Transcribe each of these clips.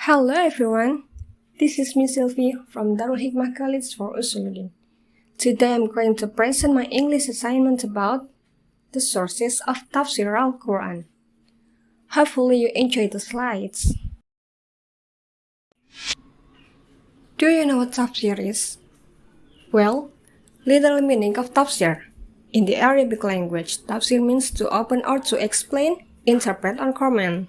Hello everyone, this is Miss Silvi from Darul Hikmah College for Ushuluddin. Today I'm going to present my English assignment about the sources of Tafsir Al-Qur'an. Hopefully you enjoy the slides. Do you know what Tafsir is? Well, literal meaning of Tafsir. In the Arabic language, Tafsir means to open or to explain, interpret or comment.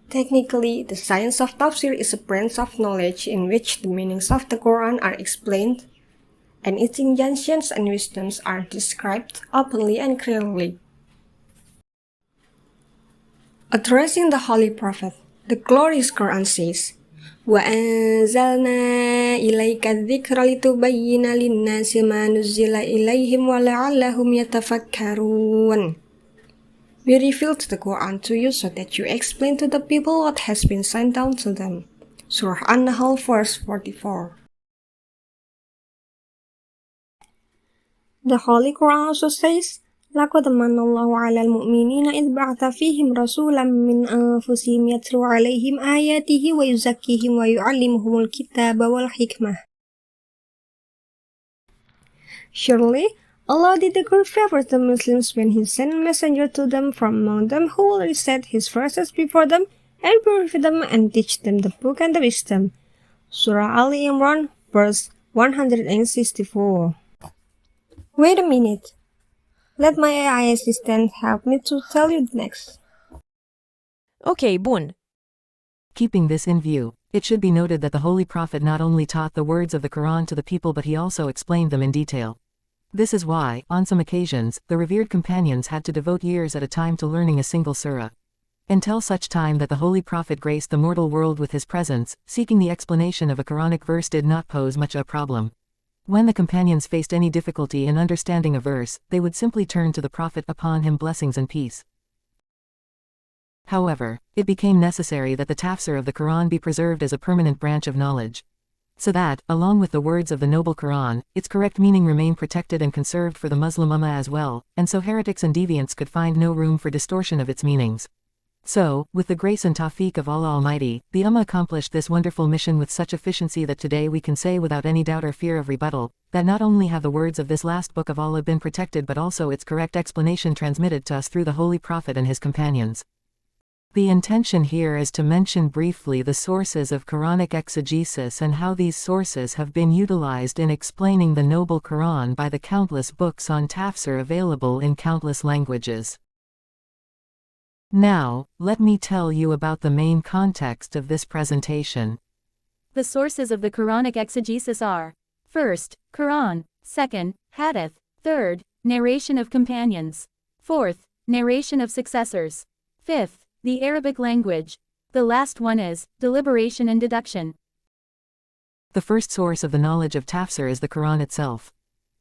Technically, the science of Tafsir is a branch of knowledge in which the meanings of the Quran are explained and its injunctions and wisdoms are described openly and clearly. Addressing the Holy Prophet, the glorious Quran says, وَأَنزَلْنَا إِلَيْكَ الذِّكْرَ لِتُبَيِّنَ لِلنَّاسِ مَا نُزِّلَ إِلَيْهِمْ وَلَعَلَّهُمْ يَتَفَكَّرُونَ. We revealed the Quran to you so that you explain to the people what has been sent down to them. Surah An-Nahl verse 44. The Holy Quran also says, لَقَدْ مَنَّ اللَّهُ عَلَى الْمُؤْمِنِينَ إِذْ بَعَثَ فِيهِمْ رَسُولًا مِّنْ أَنفُسِهِمْ يَتْلُو عَلَيْهِمْ آيَاتِهِ وَيُزَكِّيهِمْ وَيُعَلِّمُهُمُ الْكِتَابَ وَالْحِكْمَةَ. Surely, Allah did a great favor to Muslims when He sent a messenger to them from among them who will recite His verses before them and purify them and teach them the book and the wisdom. Surah Ali Imran, verse 164. Wait a minute. Let my AI assistant help me to tell you next. Okay, Bun. Keeping this in view, it should be noted that the Holy Prophet not only taught the words of the Quran to the people but he also explained them in detail. This is why, on some occasions, the revered companions had to devote years at a time to learning a single surah. Until such time that the Holy Prophet graced the mortal world with his presence, seeking the explanation of a Quranic verse did not pose much a problem. When the companions faced any difficulty in understanding a verse, they would simply turn to the Prophet upon him blessings and peace. However, it became necessary that the tafsir of the Quran be preserved as a permanent branch of knowledge, so that, along with the words of the noble Quran, its correct meaning remained protected and conserved for the Muslim Ummah as well, and so heretics and deviants could find no room for distortion of its meanings. So, with the grace and tawfiq of Allah Almighty, the Ummah accomplished this wonderful mission with such efficiency that today we can say without any doubt or fear of rebuttal, that not only have the words of this last book of Allah been protected but also its correct explanation transmitted to us through the Holy Prophet and his companions. The intention here is to mention briefly the sources of Quranic exegesis and how these sources have been utilized in explaining the noble Quran by the countless books on tafsir available in countless languages. Now, let me tell you about the main context of this presentation. The sources of the Quranic exegesis are: first, Quran; second, Hadith; third, narration of companions; fourth, narration of successors; fifth, the Arabic language. The last one is deliberation and deduction. The first source of the knowledge of tafsir is the Quran itself.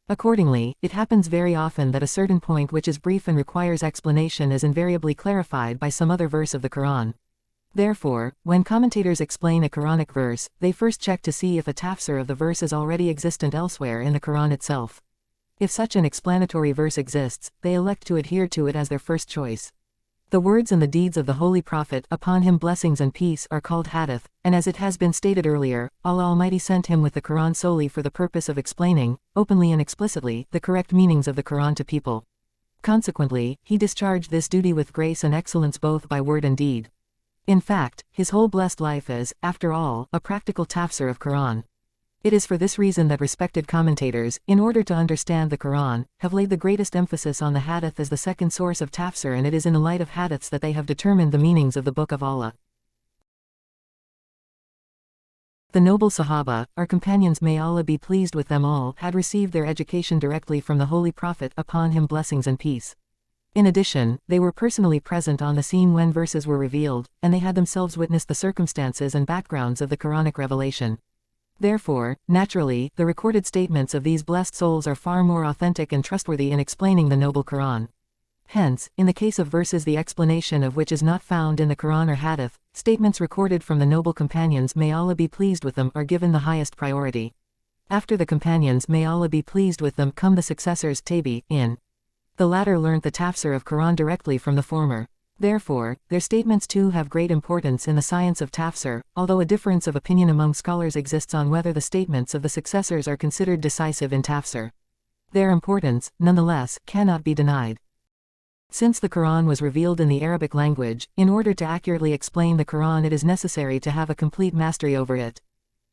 Accordingly, it happens very often that a certain point which is brief and requires explanation is invariably clarified by some other verse of the Quran. Therefore, when commentators explain a Quranic verse, they first check to see if a tafsir of the verse is already existent elsewhere in the Quran itself. If such an explanatory verse exists, they elect to adhere to it as their first choice. The words and the deeds of the Holy Prophet, upon him blessings and peace, are called hadith, and as it has been stated earlier, Allah Almighty sent him with the Quran solely for the purpose of explaining, openly and explicitly, the correct meanings of the Quran to people. Consequently, he discharged this duty with grace and excellence both by word and deed. In fact, his whole blessed life is, after all, a practical tafsir of Quran. It is for this reason that respected commentators, in order to understand the Quran, have laid the greatest emphasis on the hadith as the second source of tafsir, and it is in the light of hadiths that they have determined the meanings of the Book of Allah. The noble Sahaba, our companions may Allah be pleased with them all, had received their education directly from the Holy Prophet, upon him blessings and peace. In addition, they were personally present on the scene when verses were revealed, and they had themselves witnessed the circumstances and backgrounds of the Quranic revelation. Therefore, naturally, the recorded statements of these blessed souls are far more authentic and trustworthy in explaining the noble Quran. Hence, in the case of verses the explanation of which is not found in the Quran or Hadith, statements recorded from the noble companions, may Allah be pleased with them, are given the highest priority. After the companions, may Allah be pleased with them, come the successors tabi, in. The latter learnt the tafsir of Quran directly from the former. Therefore, their statements too have great importance in the science of tafsir, although a difference of opinion among scholars exists on whether the statements of the successors are considered decisive in tafsir. Their importance, nonetheless, cannot be denied. Since the Quran was revealed in the Arabic language, in order to accurately explain the Quran it is necessary to have a complete mastery over it.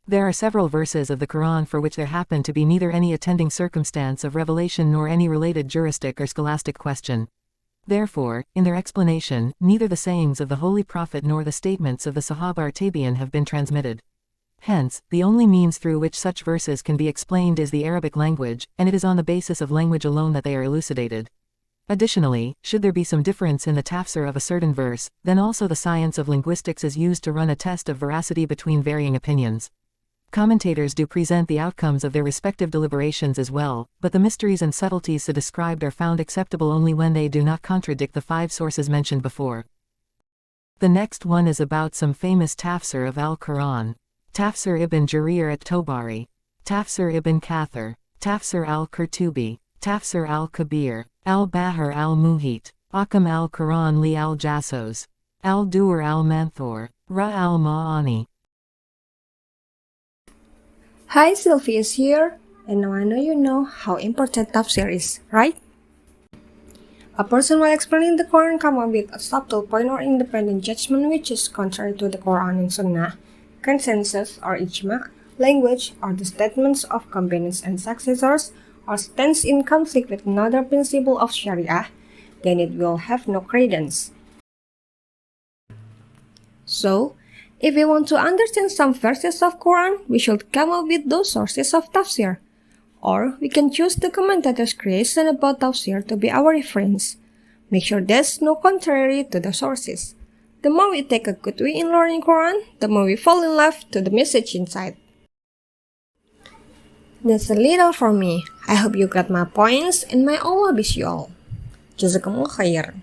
There are several verses of the Quran for which there happen to be neither any attending circumstance of revelation nor any related juristic or scholastic question. Therefore, in their explanation, neither the sayings of the Holy Prophet nor the statements of the Sahaba or Tabi'in have been transmitted. Hence, the only means through which such verses can be explained is the Arabic language, and it is on the basis of language alone that they are elucidated. Additionally, should there be some difference in the tafsir of a certain verse, then also the science of linguistics is used to run a test of veracity between varying opinions. Commentators do present the outcomes of their respective deliberations as well, but the mysteries and subtleties so described are found acceptable only when they do not contradict the 5 sources mentioned before. The next one is about some famous tafsir of Al-Qur'an. Tafsir ibn Jarir at-Tabari, Tafsir ibn Kathir, Tafsir al-Qurtubi, Tafsir al-Kabir, al-Bahr al-Muhit, Akam al-Quran li al-Jassos, al-Dur al-Manthur, Ra al-Ma'ani. Hi, Sylvie is here, and now I know you know how important tafsir is, right? A person while explaining the Quran come up with a subtle point or independent judgment which is contrary to the Quran and Sunnah, consensus or ijma, language, or the statements of companions and successors, or stands in conflict with another principle of Sharia, then it will have no credence. So, if we want to understand some verses of Quran, we should come up with those sources of tafsir. Or we can choose the commentators' creation about tafsir to be our reference. Make sure there's no contrary to the sources. The more we take a good way in learning Quran, the more we fall in love to the message inside. That's a little from me. I hope you got my points and may Allah bless you all. Jazakumullaahu khairan.